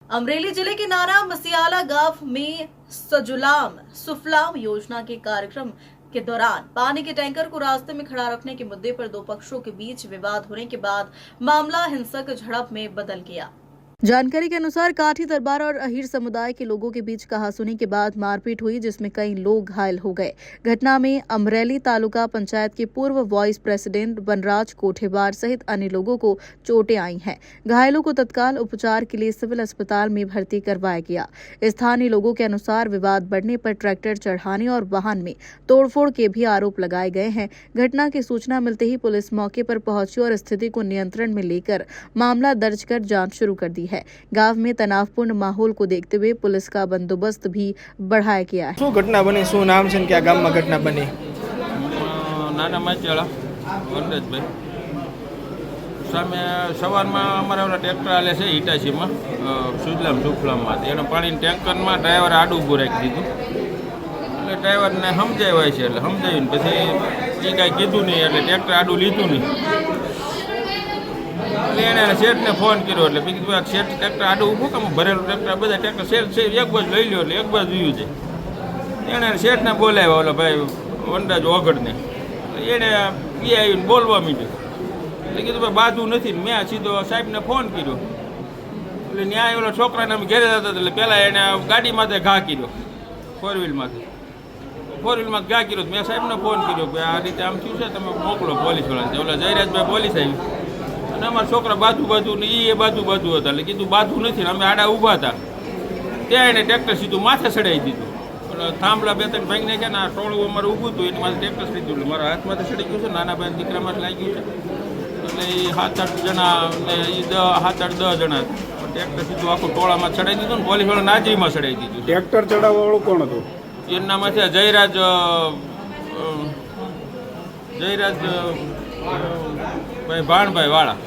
अमरेली जिले के नाना मसियाला गांव में सजुलाम सुफलाम योजना के कार्यक्रम के दौरान पानी के टैंकर को रास्ते में खड़ा रखने के मुद्दे पर दो पक्षों के बीच विवाद होने के बाद मामला हिंसक झड़प में बदल गया। जानकारी के अनुसार काठी दरबार और अहीर समुदाय के लोगों के बीच कहासुनी के बाद मारपीट हुई, जिसमें कई लोग घायल हो गए। घटना में अमरेली तालुका पंचायत के पूर्व वाइस प्रेसिडेंट बनराज कोठेबार सहित अन्य लोगों को चोटें आई हैं। घायलों को तत्काल उपचार के लिए सिविल अस्पताल में भर्ती करवाया गया। स्थानीय लोगों के अनुसार विवाद बढ़ने पर ट्रैक्टर चढ़ाने और वाहन में तोड़फोड़ के भी आरोप लगाए गए हैं। घटना की सूचना मिलते ही पुलिस मौके पर पहुंची और स्थिति को नियंत्रण में लेकर मामला दर्ज कर जांच शुरू कर दी है। गांव में तनावपूर्ण माहौल को देखते हुए पुलिस का बंदोबस्त भी बढ़ाया गया है। શું ઘટના બની, શું નામ છે ને ક્યાં ગામમાં ઘટના બની? નાના માચેલા વનરાજભાઈ સામે સવારમાં અમારા ઓલા ટ્રેક્ટર આલે છે હિટાચીમાં સુજલામ સુફલામમાં એને પાણીની ટેન્કરમાં ડ્રાઈવરે આડું ઊભું રાખી દીધું એટલે ડ્રાઈવરને સમજાવ્યા છે એટલે સમજાવ્યું ને પછી એ કાંઈ કીધું નહીં એટલે ટ્રેક્ટર આડું લીધું નહીં એટલે એણે શેઠને ફોન કર્યો એટલે મેં કીધું શેઠ ટ્રેક્ટર આડું ઊભું કામ ભરેલું ટ્રેક્ટર બધા ટ્રેક્ટર શેઠ છે એક બાજુ લઈ લ્યો એટલે એક બાજુ જોયું છે એણે શેઠને બોલાવ્યા ઓલા ભાઈ વનરાજ ઓગળને એણે એ આવીને બોલવા માંડ્યું એટલે કીધું ભાઈ બાજુ નથી ને મેં સીધો સાહેબને ફોન કર્યો એટલે ન્યાય ઓલા છોકરાને અમે ઘેરે જતા એટલે પહેલાં એણે ગાડી માથે ઘા કર્યો ફોર વ્હીલમાં ઘા કર્યો મેં સાહેબને ફોન કર્યો કે આ રીતે આમ થયું છે તમે મોકલો પોલીસવાળાને ઓલા જયરાજભાઈ પોલીસ આવી અને અમારા છોકરા બાજુ ને એ બાજુ હતા એટલે કીધું બાજુ નથી ને અમે આડા ઊભા હતા ત્યાં એને ટ્રેક્ટર સીધું માથે ચડાવી દીધું એટલે થાંભલા બે ત્રણ ભાઈ નાખ્યા ને આ ટોળું અમારે ઊભું હતું એની માથે ટ્રેક્ટર ચડી ગયું એટલે મારા હાથમાંથી ચડી ગયું છે નાના ભાઈ દીકરામાં લાગ્યું છે એટલે એ 7-8 જણા ને એ 7-8-10 જણા ટ્રેક્ટર સીધું આખું ટોળામાં ચડાવી દીધું ને પોલીસવાળા નાજરીમાં ચડાવી દીધું। ટ્રેક્ટર ચડાવવાવાળું કોણ હતું? એનું નામ છે જયરાજ ભાઈ ભાણભાઈ વાળા।